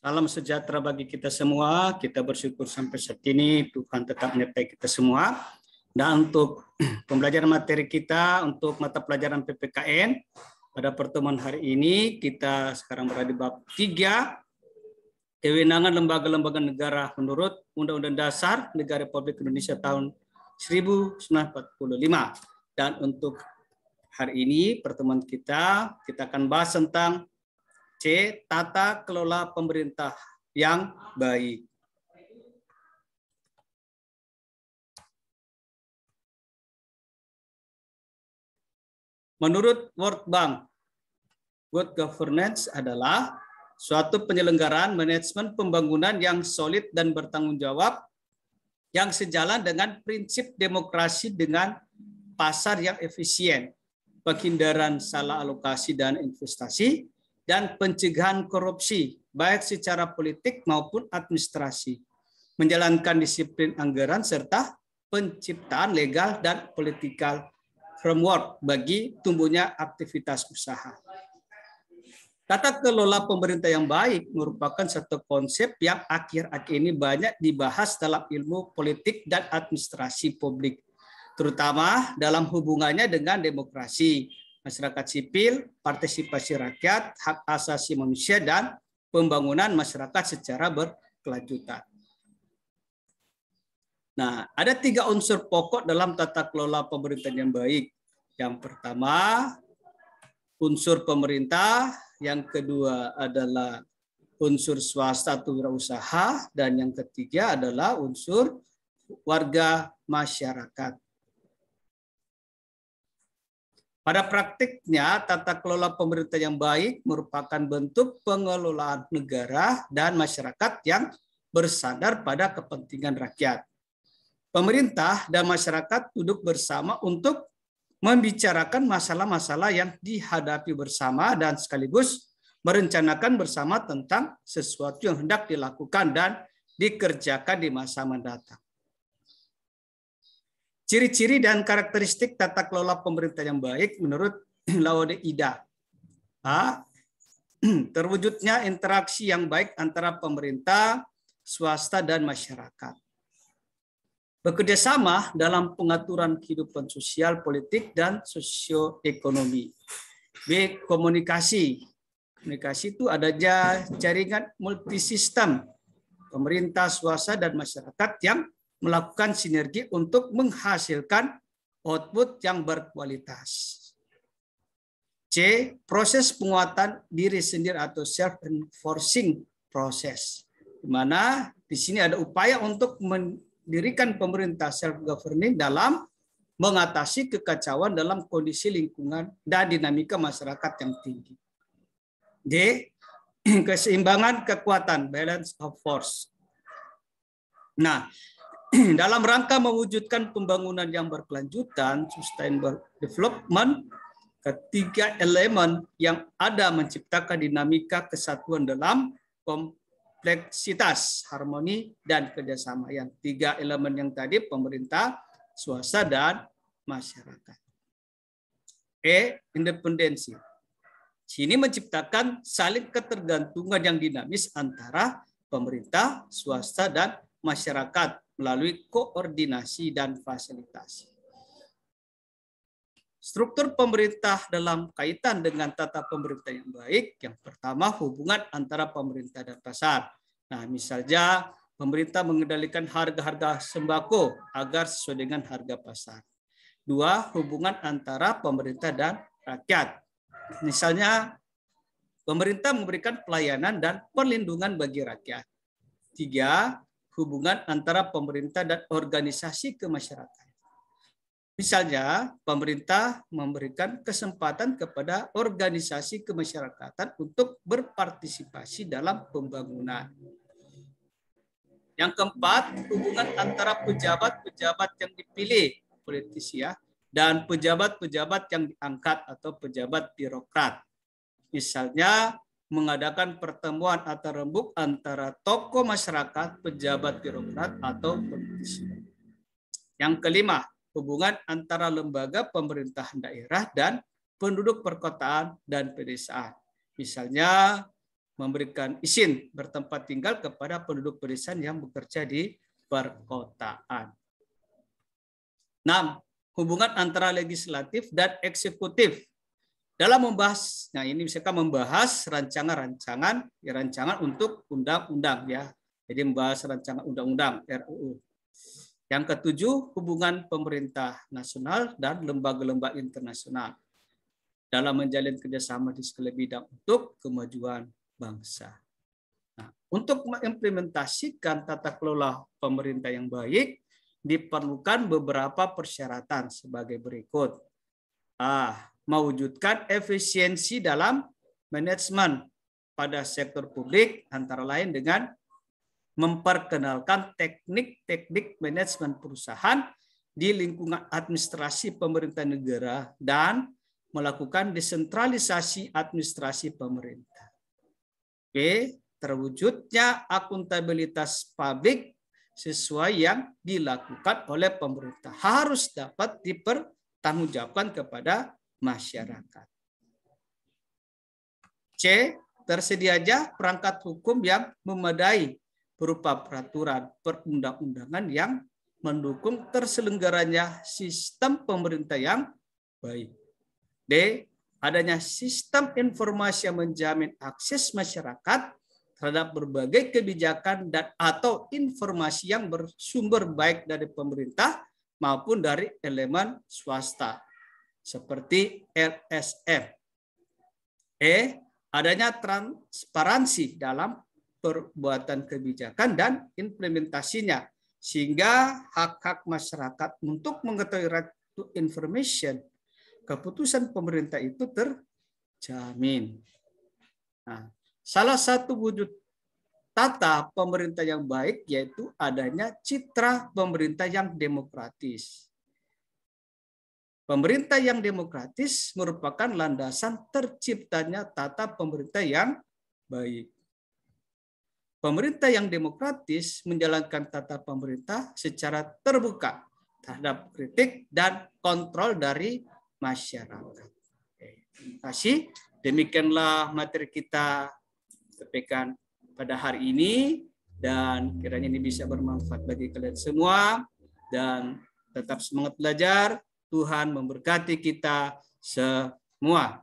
Salam sejahtera bagi kita semua. Kita bersyukur sampai saat ini Tuhan tetap menyertai kita semua. Dan untuk pembelajaran materi kita untuk mata pelajaran PPKN pada pertemuan hari ini, kita sekarang berada di bab 3, kewenangan lembaga-lembaga negara menurut Undang-Undang Dasar Negara Republik Indonesia tahun 1945. Dan untuk hari ini pertemuan kita akan bahas tentang C. Tata kelola pemerintah yang baik. Menurut World Bank, good governance adalah suatu penyelenggaraan manajemen pembangunan yang solid dan bertanggung jawab yang sejalan dengan prinsip demokrasi dengan pasar yang efisien, penghindaran salah alokasi dan investasi, dan pencegahan korupsi, baik secara politik maupun administrasi, menjalankan disiplin anggaran, serta penciptaan legal dan political framework bagi tumbuhnya aktivitas usaha. Tata kelola pemerintah yang baik merupakan satu konsep yang akhir-akhir ini banyak dibahas dalam ilmu politik dan administrasi publik, terutama dalam hubungannya dengan demokrasi, masyarakat sipil, partisipasi rakyat, hak asasi manusia, dan pembangunan masyarakat secara berkelanjutan. Nah, ada 3 unsur pokok dalam tata kelola pemerintahan yang baik. Yang pertama, unsur pemerintah. Yang kedua adalah unsur swasta atau wirausaha. Dan yang ketiga adalah unsur warga masyarakat. Pada praktiknya, tata kelola pemerintah yang baik merupakan bentuk pengelolaan negara dan masyarakat yang bersandar pada kepentingan rakyat. Pemerintah dan masyarakat duduk bersama untuk membicarakan masalah-masalah yang dihadapi bersama dan sekaligus merencanakan bersama tentang sesuatu yang hendak dilakukan dan dikerjakan di masa mendatang. Ciri-ciri dan karakteristik tata kelola pemerintah yang baik menurut Laude Ida. A. Terwujudnya interaksi yang baik antara pemerintah, swasta, dan masyarakat. Bekerjasama dalam pengaturan kehidupan sosial, politik, dan sosioekonomi. B. Komunikasi. Komunikasi itu adanya jaringan multisistem pemerintah, swasta, dan masyarakat yang melakukan sinergi untuk menghasilkan output yang berkualitas. C. Proses penguatan diri sendiri atau self-enforcing proses, di mana di sini ada upaya untuk mendirikan pemerintah self-governing dalam mengatasi kekacauan dalam kondisi lingkungan dan dinamika masyarakat yang tinggi. D. Keseimbangan kekuatan, balance of force. Nah, dalam rangka mewujudkan pembangunan yang berkelanjutan, sustainable development, ketiga elemen yang ada menciptakan dinamika kesatuan dalam kompleksitas, harmoni, dan kerjasama. Yang 3 elemen yang tadi, pemerintah, swasta, dan masyarakat. E. Independensi. Sini menciptakan saling ketergantungan yang dinamis antara pemerintah, swasta, dan masyarakat melalui koordinasi dan fasilitasi. Struktur pemerintah dalam kaitan dengan tata pemerintah yang baik. Yang pertama, hubungan antara pemerintah dan pasar. Nah, misalnya pemerintah mengendalikan harga-harga sembako agar sesuai dengan harga pasar. 2, hubungan antara pemerintah dan rakyat. Misalnya pemerintah memberikan pelayanan dan perlindungan bagi rakyat. 3, hubungan antara pemerintah dan organisasi kemasyarakatan. Misalnya, pemerintah memberikan kesempatan kepada organisasi kemasyarakatan untuk berpartisipasi dalam pembangunan. Yang keempat, hubungan antara pejabat-pejabat yang dipilih, politisi ya, dan pejabat-pejabat yang diangkat atau pejabat birokrat. Misalnya, mengadakan pertemuan atau rembuk antara tokoh masyarakat, pejabat birokrat, atau politisi. Yang kelima, hubungan antara lembaga pemerintahan daerah dan penduduk perkotaan dan pedesaan. Misalnya, memberikan izin bertempat tinggal kepada penduduk pedesaan yang bekerja di perkotaan. 6. Hubungan antara legislatif dan eksekutif. Dalam membahas, nah ini misalkan membahas rancangan untuk undang-undang ya. Jadi membahas rancangan undang-undang RUU. Yang ketujuh, hubungan pemerintah nasional dan lembaga-lembaga internasional dalam menjalin kerjasama di segala bidang untuk kemajuan bangsa. Nah, untuk mengimplementasikan tata kelola pemerintah yang baik, diperlukan beberapa persyaratan sebagai berikut. Mewujudkan efisiensi dalam manajemen pada sektor publik, antara lain dengan memperkenalkan teknik-teknik manajemen perusahaan di lingkungan administrasi pemerintah negara dan melakukan desentralisasi administrasi pemerintah. Terwujudnya akuntabilitas publik sesuai yang dilakukan oleh pemerintah harus dapat dipertanggungjawabkan kepada masyarakat. C. Tersedianya perangkat hukum yang memadai berupa peraturan perundang-undangan yang mendukung terselenggaranya sistem pemerintah yang baik. D. Adanya sistem informasi yang menjamin akses masyarakat terhadap berbagai kebijakan dan atau informasi yang bersumber baik dari pemerintah maupun dari elemen swasta seperti LSM. Adanya transparansi dalam perbuatan kebijakan dan implementasinya sehingga hak-hak masyarakat untuk mengetahui right to information keputusan pemerintah itu terjamin. Nah, salah satu wujud tata pemerintah yang baik yaitu adanya citra pemerintah yang demokratis. Pemerintah yang demokratis merupakan landasan terciptanya tata pemerintah yang baik. Pemerintah yang demokratis menjalankan tata pemerintah secara terbuka terhadap kritik dan kontrol dari masyarakat. Terima kasih. Demikianlah materi kita sampaikan pada hari ini dan kiranya ini bisa bermanfaat bagi kalian semua dan tetap semangat belajar. Tuhan memberkati kita semua.